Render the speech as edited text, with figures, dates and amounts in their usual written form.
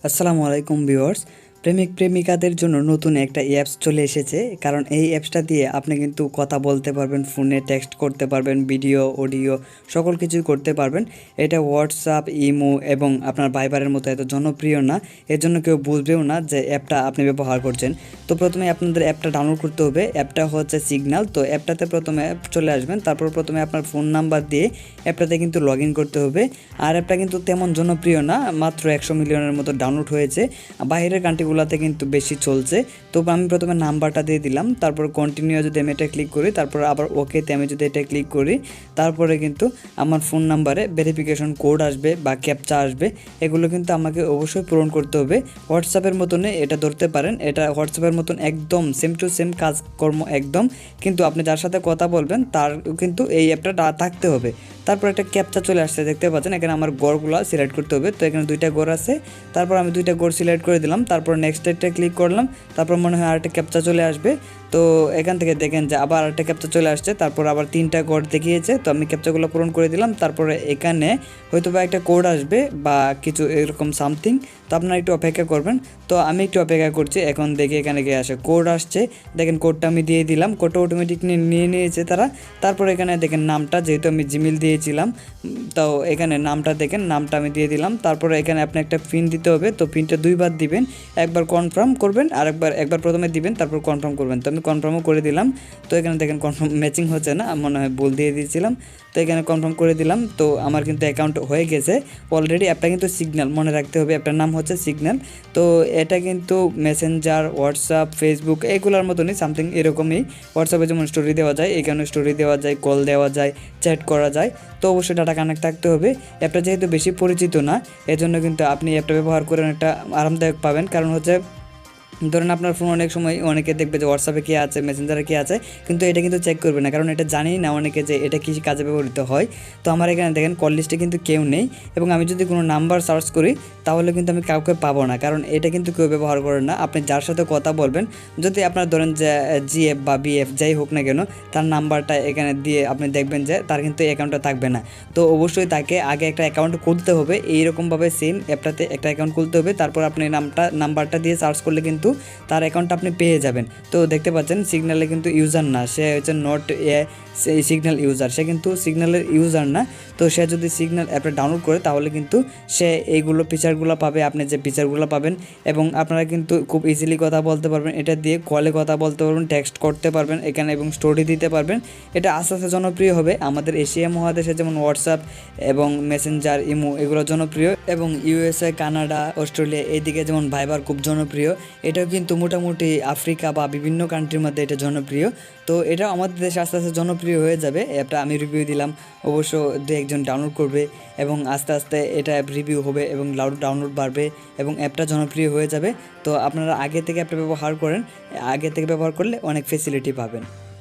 আসসালামু আলাইকুম ভিউয়ার্স। প্রেমিক প্রেমিকাদের জন্য নতুন একটা অ্যাপস চলে এসেছে। কারণ এই অ্যাপসটা দিয়ে আপনি কিন্তু কথা বলতে পারবেন, ফোনে টেক্সট করতে পারবেন, ভিডিও অডিও সকল কিছুই করতে পারবেন। এটা হোয়াটসঅ্যাপ, ইমো এবং আপনার ভাইবারের মতো এত জনপ্রিয় না, এর জন্য কেউ বুঝবেও না যে অ্যাপটা আপনি ব্যবহার করছেন। তো প্রথমে আপনাদের অ্যাপটা ডাউনলোড করতে হবে। অ্যাপটা হচ্ছে সিগন্যাল। তো অ্যাপটাতে প্রথমে চলে আসবেন, তারপর প্রথমে আপনার ফোন নাম্বার দিয়ে অ্যাপটাতে কিন্তু লগ ইন করতে হবে। আর অ্যাপটা কিন্তু তেমন জনপ্রিয় না, মাত্র 100 মিলিয়নের মতো ডাউনলোড হয়েছে। বাইরের কান্ট্রিগুলোতে কিন্তু বেশি চলছে। তো আমি প্রথমে নাম্বারটা দিয়ে দিলাম, তারপর কন্টিনিউ যদি আমি এটা ক্লিক করি, তারপর আবার ওকেতে আমি যদি এটা ক্লিক করি, তারপরে কিন্তু আমার ফোন নাম্বারে ভেরিফিকেশন কোড আসবে বা ক্যাপচা আসবে। এগুলো কিন্তু আমাকে অবশ্যই পূরণ করতে হবে। হোয়াটসঅ্যাপের মতনই এটা ধরতে পারেন, এটা হোয়াটসঅ্যাপের মতন একদম সেম টু সেম কাজকর্ম একদম, কিন্তু আপনি যার সাথে কথা বলবেন তার কিন্তু এই অ্যাপটা থাকতে হবে। তারপর একটা ক্যাপচা চলে আসছে, দেখতে পাচ্ছেন। এখানে আমার গড়গুলো সিলেক্ট করতে হবে। তো এখানে দুইটা গড় আছে, তারপর আমি দুইটা গড় সিলেক্ট করে দিলাম, তারপর নেক্সট একটা ক্লিক করলাম। তারপর মনে হয় আরেকটা ক্যাপচা চলে আসবে। তো এখান থেকে দেখেন যে আবার আরেকটা ক্যাপচা চলে আসছে, তারপর আবার 3টা গড় দেখিয়েছে। তো আমি ক্যাপচাগুলো পূরণ করে দিলাম। তারপরে এখানে হয়তো বা একটা কোড আসবে বা কিছু এরকম সামথিং। তো আপনারা একটু অপেক্ষা করবেন। তো আমি একটু অপেক্ষা করছি, এখন দেখি এখানে গিয়ে আসে কোড আসছে। দেখেন কোডটা আমি দিয়ে দিলাম, কোডটা অটোমেটিক নিয়ে নিয়েছে তারা। তারপর এখানে দেখেন নামটা, যেহেতু আমি জিমেল দিয়েছিলাম, তো এখানে নামটা দেখেন, নামটা আমি দিয়ে দিলাম। তারপরে এখানে আপনি একটা পিন দিতে হবে। তো পিনটা দুইবার দিবেন, একবার কনফার্ম করবেন আর একবার প্রথমে দিবেন, তারপর কনফার্ম করবেন। তো আমি কনফার্মও করে দিলাম। তো এখানে দেখেন কনফার্ম ম্যাচিং হচ্ছে না, মনে হয় ভুল দিয়ে দিয়েছিলাম। তো এখানে কনফার্ম করে দিলাম। তো আমার কিন্তু অ্যাকাউন্ট হয়ে গেছে অলরেডি। অ্যাপটা কিন্তু সিগন্যাল, মনে রাখতে হবে অ্যাপটার নাম হচ্ছে সিগন্যাল। তো এটা কিন্তু মেসেঞ্জার, হোয়াটসঅ্যাপ, ফেসবুক এগুলোর মতনই সামথিং এরকমই। হোয়াটসঅ্যাপে যেমন স্টোরি দেওয়া যায়, এখানে স্টোরি দেওয়া যায়, কল দেওয়া যায়, চ্যাট করা যায়। তো অবশ্যই ডাটা কানেক্ট থাকতে হবে। অ্যাপটা যেহেতু বেশি পরিচিত না, এজন্য কিন্তু আপনি অ্যাপটা ব্যবহার করে অনেকটা আরামদায়ক পাবেন। কারণ হচ্ছে ধরেন আপনার ফোন অনেক সময় অনেকে দেখবে যে হোয়াটসঅ্যাপে কী আছে, মেসেঞ্জারে কী আছে, কিন্তু এটা কিন্তু চেক করবে না, কারণ এটা জানেই না অনেকে যে এটা কী কাজে ব্যবহৃত হয়। তো আমার এখানে দেখেন কল লিস্টে কিন্তু কেউ নেই, এবং আমি যদি কোনো নাম্বার সার্চ করি তাহলে কিন্তু আমি কাউকে পাবো না, কারণ এটা কিন্তু কেউ ব্যবহার করে না। আপনি যার সাথে কথা বলবেন, যদি আপনার ধরেন যে জিএফ বা বিএফ যাই হোক না কেন, তার নাম্বারটা এখানে দিয়ে আপনি দেখবেন যে তার কিন্তু অ্যাকাউন্টটা থাকবে না। তো অবশ্যই তাকে আগে একটা অ্যাকাউন্ট খুলতে হবে, এইরকমভাবে সেম অ্যাপটাতে একটা অ্যাকাউন্ট খুলতে হবে। তারপর আপনি নাম্বারটা দিয়ে সার্চ করলে কিন্তু তার অ্যাকাউন্টটা আপনি পেয়ে যাবেন। তো দেখতে পাচ্ছেন সিগন্যালে কিন্তু ইউজার না, সে হচ্ছে নট এ সিগন্যাল ইউজার, সে কিন্তু সিগন্যালের ইউজার না। তো সে যদি সিগন্যাল অ্যাপটা ডাউনলোড করে তাহলে কিন্তু সে এইগুলো ফিচারগুলো পাবে, আপনি যে ফিচারগুলো পাবেন। এবং আপনারা কিন্তু খুব ইজিলি কথা বলতে পারবেন, এটা দিয়ে কলে কথা বলতে পারবেন, টেক্সট করতে পারবেন এখানে, এবং স্টোরি দিতে পারবেন। এটা আস্তে আস্তে জনপ্রিয় হবে। আমাদের এশিয়া মহাদেশে যেমন হোয়াটসঅ্যাপ এবং মেসেঞ্জার, ইমো এগুলো জনপ্রিয়, এবং ইউএসএ, কানাডা, অস্ট্রেলিয়া এইদিকে যেমন ভাইবার খুব জনপ্রিয়। এটাও কিন্তু মোটামুটি আফ্রিকা বা বিভিন্ন কান্ট্রির মধ্যে এটা জনপ্রিয়। তো এটা আমাদের দেশে আস্তে আস্তে জনপ্রিয় হয়ে যাবে। অ্যাপটা আমি রিভিউ দিলাম, অবশ্য দু একজন ডাউনলোড করবে, এবং আস্তে আস্তে এটা অ্যাপ রিভিউ হবে এবং ডাউনলোড বাড়বে এবং অ্যাপটা জনপ্রিয় হয়ে যাবে। তো আপনারা আগে থেকে অ্যাপটা ব্যবহার করেন, আগে থেকে ব্যবহার করলে অনেক ফেসিলিটি পাবেন।